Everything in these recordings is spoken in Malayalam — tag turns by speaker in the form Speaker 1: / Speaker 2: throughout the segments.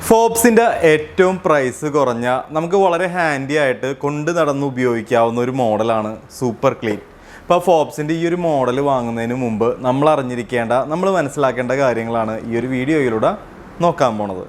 Speaker 1: ഫോബ്സിൻ്റെ ഏറ്റവും പ്രൈസ് കുറഞ്ഞ നമുക്ക് വളരെ ഹാൻഡി ആയിട്ട് കൊണ്ട് നടന്ന് ഉപയോഗിക്കാവുന്ന ഒരു മോഡലാണ് സൂപ്പർ ക്ലീൻ. ഇപ്പോൾ ഫോബ്സിൻ്റെ ഈ ഒരു മോഡൽ വാങ്ങുന്നതിന് മുമ്പ് നമ്മൾ അറിഞ്ഞിരിക്കേണ്ട, നമ്മൾ മനസ്സിലാക്കേണ്ട കാര്യങ്ങളാണ് ഈ ഒരു വീഡിയോയിലൂടെ നോക്കാൻ പോണത്.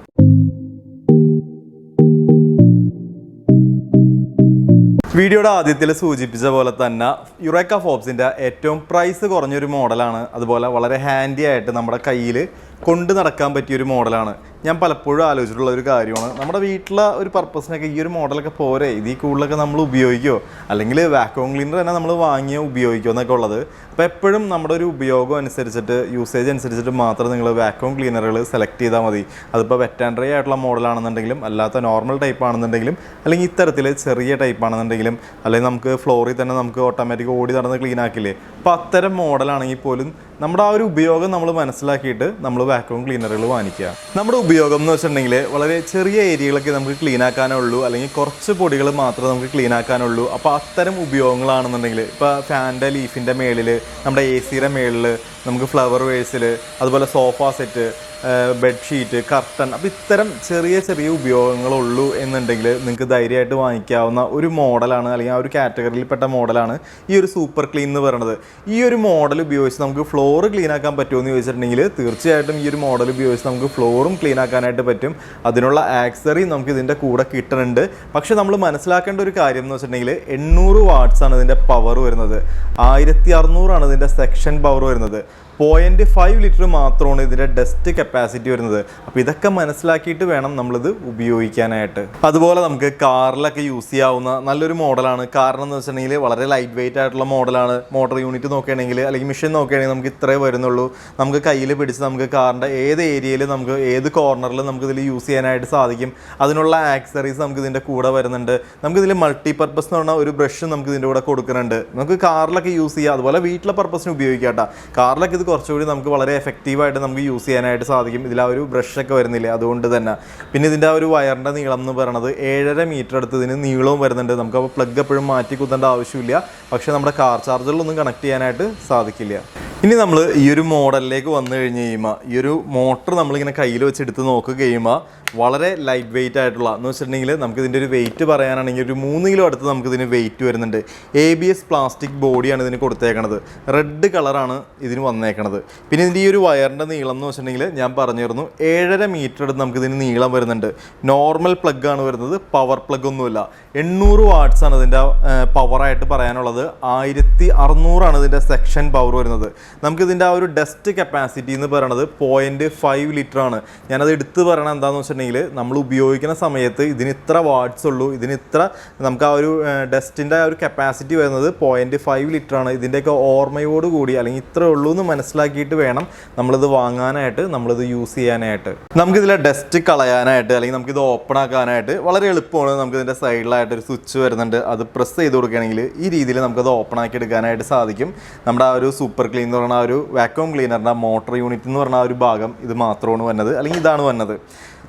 Speaker 1: വീഡിയോയുടെ ആദ്യത്തിൽ സൂചിപ്പിച്ച പോലെ തന്നെ യുറേക്ക ഫോബ്സിൻ്റെ ഏറ്റവും പ്രൈസ് കുറഞ്ഞൊരു മോഡലാണ്. അതുപോലെ വളരെ ഹാൻഡി ആയിട്ട് നമ്മുടെ കയ്യിൽ കൊണ്ട് നടക്കാൻ പറ്റിയൊരു മോഡലാണ്. ഞാൻ പലപ്പോഴും ആലോചിച്ചിട്ടുള്ള ഒരു കാര്യമാണ്, നമ്മുടെ വീട്ടിലെ ഒരു പർപ്പസിനൊക്കെ ഈ ഒരു മോഡലൊക്കെ പോരെ, ഇതിൽ കൂടുതലൊക്കെ നമ്മൾ ഉപയോഗിക്കുമോ, അല്ലെങ്കിൽ വാക്യൂം ക്ലീനർ തന്നെ നമ്മൾ വാങ്ങിയോ ഉപയോഗിക്കുമോ എന്നൊക്കെ ഉള്ളത്. അപ്പോൾ എപ്പോഴും നമ്മുടെ ഒരു ഉപയോഗം അനുസരിച്ചിട്ട്, യൂസേജ് അനുസരിച്ചിട്ട് മാത്രം നിങ്ങൾ വാക്യൂം ക്ലീനറുകൾ സെലക്ട് ചെയ്താൽ മതി. അതിപ്പോൾ വെറ്റ് ആൻഡ് ഡ്രൈ ആയിട്ടുള്ള മോഡലാണെന്നുണ്ടെങ്കിലും, അല്ലാത്ത നോർമൽ ടൈപ്പ് ആണെന്നുണ്ടെങ്കിലും, അല്ലെങ്കിൽ ഇത്തരത്തിൽ ചെറിയ ടൈപ്പ് ആണെന്നുണ്ടെങ്കിലും, അല്ലെങ്കിൽ നമുക്ക് ഫ്ലോറിൽ തന്നെ നമുക്ക് ഓട്ടോമാറ്റിക് ഓടി നടന്ന് ക്ലീൻ ആക്കില്ലേ, അപ്പോൾ അത്തരം മോഡലാണെങ്കിൽ പോലും നമ്മുടെ ആ ഒരു ഉപയോഗം നമ്മൾ മനസ്സിലാക്കിയിട്ട് നമ്മൾ വാക്യൂം ക്ലീനറുകൾ വാങ്ങിക്കുക. നമ്മുടെ ഉപയോഗം എന്ന് വെച്ചിട്ടുണ്ടെങ്കിൽ വളരെ ചെറിയ ഏരിയകളൊക്കെ നമുക്ക് ക്ലീൻ ആക്കാനുള്ളൂ, അല്ലെങ്കിൽ കുറച്ച് പൊടികൾ മാത്രമേ നമുക്ക് ക്ലീൻ ആക്കാനുള്ളൂ. അപ്പോൾ അത്തരം ഉപയോഗങ്ങളാണെന്നുണ്ടെങ്കിൽ ഇപ്പോൾ ഫാനിൻ്റെ ലീഫിൻ്റെ മേളിൽ, നമ്മുടെ എ സിയുടെ മേളിൽ, നമുക്ക് ഫ്ലവർ വേഴ്സിൽ, അതുപോലെ സോഫ സെറ്റ്, ബെഡ്ഷീറ്റ്, കർട്ടൻ, അപ്പോൾ ഇത്തരം ചെറിയ ചെറിയ ഉപയോഗങ്ങളുള്ളൂ എന്നുണ്ടെങ്കിൽ നിങ്ങൾക്ക് ധൈര്യമായിട്ട് വാങ്ങിക്കാവുന്ന ഒരു മോഡലാണ്, അല്ലെങ്കിൽ ആ ഒരു കാറ്റഗറിയിൽപ്പെട്ട മോഡലാണ് ഈ ഒരു സൂപ്പർ ക്ലീൻ എന്ന് പറയുന്നത്. ഈ ഒരു മോഡൽ ഉപയോഗിച്ച് നമുക്ക് ഫ്ലോർ ക്ലീൻ ആക്കാൻ പറ്റുമോ എന്ന് ചോദിച്ചിട്ടുണ്ടെങ്കിൽ തീർച്ചയായിട്ടും ഈ ഒരു മോഡൽ ഉപയോഗിച്ച് നമുക്ക് ഫ്ലോറും ക്ലീൻ ആക്കാനായിട്ട് പറ്റും. അതിനുള്ള ആക്സറി നമുക്ക് ഇതിൻ്റെ കൂടെ കിട്ടുന്നുണ്ട്. പക്ഷേ നമ്മൾ മനസ്സിലാക്കേണ്ട ഒരു കാര്യം എന്ന് വെച്ചിട്ടുണ്ടെങ്കിൽ 800 വാട്ട്സ് ആണ് ഇതിൻ്റെ പവർ വരുന്നത്, 1600 ഇതിൻ്റെ സെക്ഷൻ പവർ വരുന്നത്, 0.5 ലിറ്റർ മാത്രമാണ് ഇതിൻ്റെ ഡസ്റ്റ് കപ്പാസിറ്റി വരുന്നത്. അപ്പോൾ ഇതൊക്കെ മനസ്സിലാക്കിയിട്ട് വേണം നമ്മളിത് ഉപയോഗിക്കാനായിട്ട്. അതുപോലെ നമുക്ക് കാറിലൊക്കെ യൂസ് ചെയ്യാവുന്ന നല്ലൊരു മോഡലാണ്. കാരണം എന്ന് വെച്ചിട്ടുണ്ടെങ്കിൽ വളരെ ലൈറ്റ് വെയിറ്റ് ആയിട്ടുള്ള മോഡലാണ്. മോട്ടോർ യൂണിറ്റ് നോക്കുകയാണെങ്കിൽ, അല്ലെങ്കിൽ മെഷീൻ നോക്കുകയാണെങ്കിൽ നമുക്ക് ഇത്രേ വരുന്നുള്ളൂ. നമുക്ക് കയ്യിൽ പിടിച്ച് നമുക്ക് കാറിൻ്റെ ഏത് ഏരിയയിൽ, നമുക്ക് ഏത് കോർണറിൽ നമുക്കിതിൽ യൂസ് ചെയ്യാനായിട്ട് സാധിക്കും. അതിനുള്ള ആക്സറീസ് നമുക്ക് ഇതിൻ്റെ കൂടെ വരുന്നുണ്ട്. നമുക്കിതിൽ മൾട്ടി പർപ്പസ് എന്ന് പറഞ്ഞാൽ ഒരു ബ്രഷ് നമുക്ക് ഇതിൻ്റെ കൂടെ കൊടുക്കുന്നുണ്ട്. നമുക്ക് കാറിലൊക്കെ യൂസ് ചെയ്യാം, അതുപോലെ വീട്ടിലെ പർപ്പസിന് ഉപയോഗിക്കാം കേട്ടോ. കാറിലൊക്കെ ഇത് കുറച്ചുകൂടി നമുക്ക് വളരെ എഫക്റ്റീവായിട്ട് നമുക്ക് യൂസ് ചെയ്യാനായിട്ട് സാധിക്കും. ഇതിൽ ആ ഒരു ബ്രഷൊക്കെ വരുന്നില്ല, അതുകൊണ്ട് തന്നെ. പിന്നെ ഇതിൻ്റെ ആ ഒരു വയറിൻ്റെ നീളം എന്ന് പറയുന്നത് 7.5 മീറ്റർ അടുത്ത് ഇതിന് നീളവും വരുന്നുണ്ട്. നമുക്ക് അപ്പോൾ പ്ലഗ് എപ്പോഴും മാറ്റി കുത്തേണ്ട ആവശ്യമില്ല. പക്ഷേ നമ്മുടെ കാർ ചാർജറിലൊന്നും കണക്ട് ചെയ്യാനായിട്ട് സാധിക്കില്ല. ഇനി നമ്മൾ ഈ ഒരു മോഡലിലേക്ക് വന്നു കഴിഞ്ഞ് കഴിയുമ്പോൾ, ഈ ഒരു മോട്ടർ നമ്മളിങ്ങനെ കയ്യിൽ വെച്ചെടുത്ത് നോക്കി കഴിയുമ്പോൾ വളരെ ലൈറ്റ് വെയിറ്റ് ആയിട്ടുള്ള, എന്ന് വെച്ചിട്ടുണ്ടെങ്കിൽ നമുക്കിതിൻ്റെ ഒരു വെയിറ്റ് പറയാനാണെങ്കിൽ ഒരു 3 കിലോ അടുത്ത് നമുക്കിതിന് വെയിറ്റ് വരുന്നുണ്ട്. ABS പ്ലാസ്റ്റിക് ബോഡിയാണ് ഇതിന് കൊടുത്തേക്കണത്. റെഡ് കളറാണ് ഇതിന് വന്നേക്കണത്. പിന്നെ ഇതിൻ്റെ ഈ ഒരു വയറിൻ്റെ നീളം എന്ന് വെച്ചിട്ടുണ്ടെങ്കിൽ ഞാൻ പറഞ്ഞിരുന്നു 7.5 മീറ്റർ അടുത്ത് നമുക്കിതിന് നീളം വരുന്നുണ്ട്. നോർമൽ പ്ലഗ് ആണ് വരുന്നത്, പവർ പ്ലഗ് ഒന്നുമില്ല. 800 വാട്ട്സ് ആണ് ഇതിൻ്റെ പവറായിട്ട് പറയാനുള്ളത്. 1600 ഇതിൻ്റെ സെക്ഷൻ പവർ വരുന്നത്. നമുക്കിതിൻ്റെ ആ ഒരു ഡസ്റ്റ് കപ്പാസിറ്റി എന്ന് പറയുന്നത് 0.5 ലിറ്റർ ആണ്. ഞാനത് എടുത്ത് പറയണത് എന്താണെന്ന് വെച്ചിട്ടുണ്ടെങ്കിൽ, നമ്മൾ ഉപയോഗിക്കുന്ന സമയത്ത് ഇതിന് ഇത്ര വാട്ട്സ് ഉള്ളൂ, ഇതിന് ഇത്ര, നമുക്ക് ആ ഒരു ഡസ്റ്റിൻ്റെ ആ ഒരു കപ്പാസിറ്റി വരുന്നത് 0.5 ലിറ്റർ ആണ്. ഇതിൻ്റെയൊക്കെ ഓർമ്മയോട് കൂടി, അല്ലെങ്കിൽ ഇത്രേ ഉള്ളൂ എന്ന് മനസ്സിലാക്കിയിട്ട് വേണം നമ്മളിത് വാങ്ങാനായിട്ട്, നമ്മളിത് യൂസ് ചെയ്യാനായിട്ട്. നമുക്കിതിലെ ഡസ്റ്റ് കളയാനായിട്ട്, അല്ലെങ്കിൽ നമുക്കിത് ഓപ്പൺ ആക്കാനായിട്ട് വളരെ എളുപ്പമാണ്. നമുക്കിതിൻ്റെ സൈഡിലായിട്ട് ഒരു സ്വിച്ച് വരുന്നുണ്ട്. അത് പ്രസ് ചെയ്ത് കൊടുക്കുകയാണെങ്കിൽ ഈ രീതിയിൽ നമുക്കത് ഓപ്പൺ ആക്കി എടുക്കാനായിട്ട് സാധിക്കും. നമ്മുടെ ആ ഒരു സൂപ്പർ ക്ലീൻ എന്ന് പറഞ്ഞ ആ ഒരു വാക്യൂം ക്ലീനറിൻ്റെ മോട്ടോർ യൂണിറ്റ് എന്ന് പറഞ്ഞ ആ ഒരു ഭാഗം ഇത് മാത്രമാണ് വന്നത്, അല്ലെങ്കിൽ ഇതാണ് വന്നത്.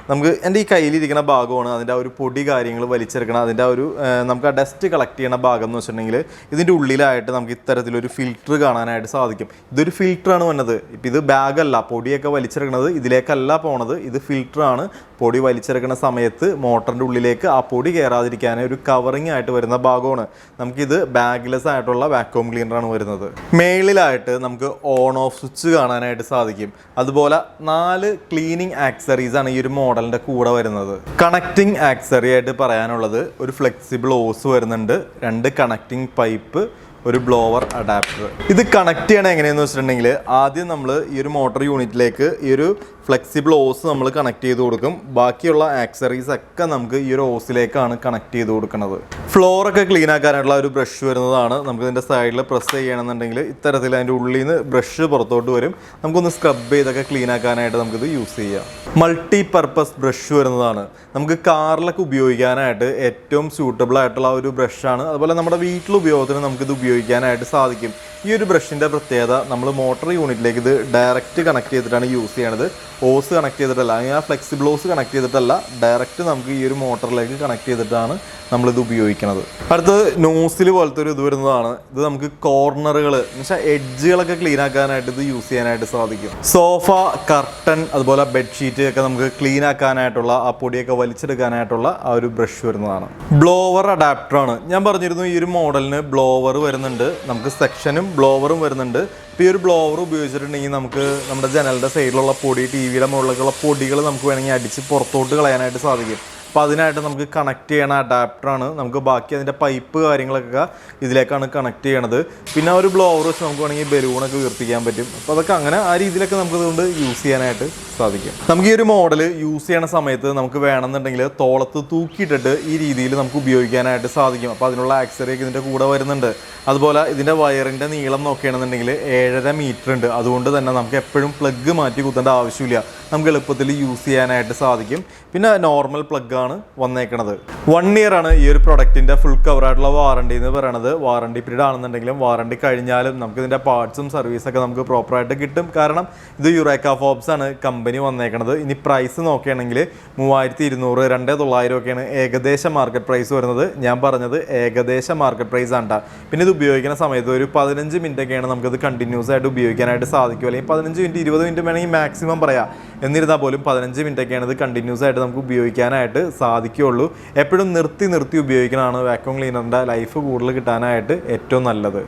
Speaker 1: നമുക്ക് എൻ്റെ ഈ കയ്യിലിരിക്കുന്ന ഭാഗമാണ് അതിൻ്റെ ആ ഒരു പൊടി കാര്യങ്ങൾ വലിച്ചെടുക്കണം. അതിൻ്റെ ആ ഒരു നമുക്ക് ആ ഡസ്റ്റ് കളക്ട് ചെയ്യുന്ന ഭാഗം എന്ന് വെച്ചിട്ടുണ്ടെങ്കിൽ ഇതിൻ്റെ ഉള്ളിലായിട്ട് നമുക്ക് ഇത്തരത്തിലൊരു ഫിൽറ്റർ കാണാനായിട്ട് സാധിക്കും. ഇതൊരു ഫിൽറ്ററാണ് വന്നത്. ഇപ്പം ഇത് ബാഗല്ല, പൊടിയൊക്കെ വലിച്ചെടുക്കുന്നത് ഇതിലേക്കല്ല പോണത്, ഇത് ഫിൽറ്ററാണ്. പൊടി വലിച്ചെടുക്കുന്ന സമയത്ത് മോട്ടറിൻ്റെ ഉള്ളിലേക്ക് ആ പൊടി കയറാതിരിക്കാൻ ഒരു കവറിങ് ആയിട്ട് വരുന്ന ഭാഗമാണ്. നമുക്കിത് ബാഗ്ലെസ് ആയിട്ടുള്ള വാക്യൂം ക്ലീനറാണ് വരുന്നത്. മേളിലായിട്ട് നമുക്ക് ഓൺ ഓഫ് സ്വിച്ച് കാണാനായിട്ട് സാധിക്കും. അതുപോലെ 4 ക്ലീനിങ് ആക്സറീസാണ് ഈ ഒരു മോഡലിൻ്റെ കൂടെ വരുന്നത്. കണക്റ്റിംഗ് ആക്സറി ആയിട്ട് പറയാനുള്ളത് ഒരു ഫ്ലെക്സിബിൾ ഓസ് വരുന്നുണ്ട്, 2 കണക്റ്റിംഗ് പൈപ്പ്, ഒരു ബ്ലോവർ അഡാപ്റ്റർ. ഇത് കണക്ട് ചെയ്യണം എങ്ങനെയാണെന്ന് വെച്ചിട്ടുണ്ടെങ്കിൽ, ആദ്യം നമ്മൾ ഈ ഒരു മോട്ടോർ യൂണിറ്റിലേക്ക് ഈ ഒരു ഫ്ലെക്സിബിൾ ഓസ് നമ്മൾ കണക്ട് ചെയ്ത് കൊടുക്കും. ബാക്കിയുള്ള ആക്സറീസ് ഒക്കെ നമുക്ക് ഈ ഒരു ഓസിലേക്കാണ് കണക്ട് ചെയ്ത് കൊടുക്കുന്നത്. ഫ്ലോറൊക്കെ ക്ലീൻ ആക്കാനായിട്ടുള്ള ഒരു ബ്രഷ് വരുന്നതാണ്. നമുക്ക് ഇതിൻ്റെ സൈഡിൽ പ്രസ് ചെയ്യണമെന്നുണ്ടെങ്കിൽ ഇത്തരത്തിൽ അതിൻ്റെ ഉള്ളിൽ നിന്ന് ബ്രഷ് പുറത്തോട്ട് വരും. നമുക്കൊന്ന് സ്ക്രബ് ചെയ്തൊക്കെ ക്ലീൻ ആക്കാനായിട്ട് നമുക്കിത് യൂസ് ചെയ്യാം. മൾട്ടി പർപ്പസ് ബ്രഷ് വരുന്നതാണ്. നമുക്ക് കാറിലൊക്കെ ഉപയോഗിക്കാനായിട്ട് ഏറ്റവും സ്യൂട്ടബിൾ ആയിട്ടുള്ള ഒരു ബ്രഷാണ്. അതുപോലെ നമ്മുടെ വീട്ടിൽ ഉപയോഗത്തിന് നമുക്കിത് ഉപയോഗിക്കാനായിട്ട് സാധിക്കും. ഈ ഒരു ബ്രഷിൻ്റെ പ്രത്യേകത, നമ്മൾ മോട്ടോർ യൂണിറ്റിലേക്ക് ഇത് ഡയറക്റ്റ് കണക്ട് ചെയ്തിട്ടാണ് യൂസ് ചെയ്യണത്. ഓസ് കണക്ട് ചെയ്തിട്ടല്ല, അല്ലെങ്കിൽ ആ ഫ്ലെക്സിബിൾ ഓസ് കണക്ട് ചെയ്തിട്ടല്ല, ഡയറക്റ്റ് നമുക്ക് ഈ ഒരു മോട്ടറിലേക്ക് കണക്ട് ചെയ്തിട്ടാണ് നമ്മളിത് ഉപയോഗിക്കുന്നത്. ഉപയോഗിക്കുന്നത്. അടുത്തത് നോസിൽ പോലത്തെ ഒരു ഇത് വരുന്നതാണ്. ഇത് നമുക്ക് കോർണറുകൾ എന്നുവെച്ചാൽ എഡ്ജുകളൊക്കെ ക്ലീൻ ആക്കാനായിട്ട് ഇത് യൂസ് ചെയ്യാനായിട്ട് സാധിക്കും. സോഫ, കർട്ടൻ, അതുപോലെ ബെഡ്ഷീറ്റ് ഒക്കെ നമുക്ക് ക്ലീൻ ആക്കാനായിട്ടുള്ള ആ പൊടിയൊക്കെ വലിച്ചെടുക്കാനായിട്ടുള്ള ആ ഒരു ബ്രഷ് വരുന്നതാണ്. ബ്ലോവർ അഡാപ്റ്ററാണ്. ഞാൻ പറഞ്ഞിരുന്നു ഈ ഒരു മോഡലിന് ബ്ലോവർ വരുന്നുണ്ട്, നമുക്ക് സെക്ഷനും ബ്ലോവറും വരുന്നുണ്ട്. ഇപ്പോൾ ഈ ഒരു ബ്ലോവർ ഉപയോഗിച്ചിട്ടുണ്ടെങ്കിൽ നമുക്ക് നമ്മുടെ ജനലിൻ്റെ സൈഡിലുള്ള പൊടി, ടി വിയുടെ മുകളിലേക്കുള്ള പൊടികൾ നമുക്ക് വേണമെങ്കിൽ അടിച്ച് പുറത്തോട്ട് കളയാനായിട്ട് സാധിക്കും. അപ്പോൾ അതിനായിട്ട് നമുക്ക് കണക്ട് ചെയ്യണ അഡാപ്റ്ററാണ്. നമുക്ക് ബാക്കി അതിൻ്റെ പൈപ്പ് കാര്യങ്ങളൊക്കെ ഇതിലേക്കാണ് കണക്ട് ചെയ്യണത്. പിന്നെ ഒരു ബ്ലോവർ വെച്ച് നമുക്ക് വേണമെങ്കിൽ ബലൂണൊക്കെ ഉയർത്തിക്കാൻ പറ്റും. അപ്പോൾ അതൊക്കെ അങ്ങനെ ആ രീതിയിലൊക്കെ നമുക്ക് ഇതുകൊണ്ട് യൂസ് ചെയ്യാനായിട്ട് സാധിക്കും. നമുക്ക് ഈ ഒരു മോഡൽ യൂസ് ചെയ്യണ സമയത്ത് നമുക്ക് വേണമെന്നുണ്ടെങ്കിൽ തോളത്ത് തൂക്കിയിട്ടിട്ട് ഈ രീതിയിൽ നമുക്ക് ഉപയോഗിക്കാനായിട്ട് സാധിക്കും. അപ്പോൾ അതിനുള്ള ആക്സറിയൊക്കെ ഇതിൻ്റെ കൂടെ വരുന്നുണ്ട്. അതുപോലെ ഇതിൻ്റെ വയറിൻ്റെ നീളം നോക്കുകയാണെന്നുണ്ടെങ്കിൽ 7.5 മീറ്റർ ഉണ്ട്. അതുകൊണ്ട് തന്നെ നമുക്ക് എപ്പോഴും പ്ലഗ് മാറ്റി കുത്തേണ്ട ആവശ്യമില്ല, നമുക്ക് എളുപ്പത്തിൽ യൂസ് ചെയ്യാനായിട്ട് സാധിക്കും. പിന്നെ നോർമൽ പ്ലഗ് ആണ് വന്നേക്കണത്. 1 ഇയർ ആണ് ഈ ഒരു പ്രൊഡക്റ്റിൻ്റെ ഫുൾ കവറായിട്ടുള്ള വാറണ്ടി എന്ന് പറയുന്നത്. വാറണ്ടി പീരീഡ് ആണെന്നുണ്ടെങ്കിലും വാറണ്ടി കഴിഞ്ഞാലും നമുക്ക് ഇതിൻ്റെ പാർട്സും സർവീസൊക്കെ നമുക്ക് പ്രോപ്പറായിട്ട് കിട്ടും. കാരണം ഇത് യുറേക്ക ഫോർബ്സ് ആണ് കമ്പനി വന്നേക്കണത്. ഇനി പ്രൈസ് നോക്കുകയാണെങ്കിൽ 3200, 2900 ഒക്കെയാണ് ഏകദേശം മാർക്കറ്റ് പ്രൈസ് വരുന്നത്. ഞാൻ പറഞ്ഞത് ഏകദേശം മാർക്കറ്റ് പ്രൈസ് ആണ്. പിന്നെ ഇത് ഉപയോഗിക്കുന്ന സമയത്ത് ഒരു 15 മിനിറ്റ് ഒക്കെയാണ് നമുക്കത് കണ്ടിന്യൂസ് ആയിട്ട് ഉപയോഗിക്കാനായിട്ട് സാധിക്കും. അല്ലെങ്കിൽ 15 മിനിറ്റ് 20 മിനിറ്റ് വേണമെങ്കിൽ മാക്സിമം പറയാം. എന്നിരുന്നാൽ പോലും 15 മിനിറ്റ് ഒക്കെയാണ് ഇത് കണ്ടിന്യൂസ് ആയിട്ട് നമുക്ക് ഉപയോഗിക്കാനായിട്ട് സാധിക്കുകയുള്ളൂ. എപ്പോഴും നിർത്തി ഉപയോഗിക്കണതാണ് വാക്യൂം ക്ലീനറിൻ്റെ ലൈഫ് കൂടുതൽ കിട്ടാനായിട്ട് ഏറ്റവും നല്ലത്.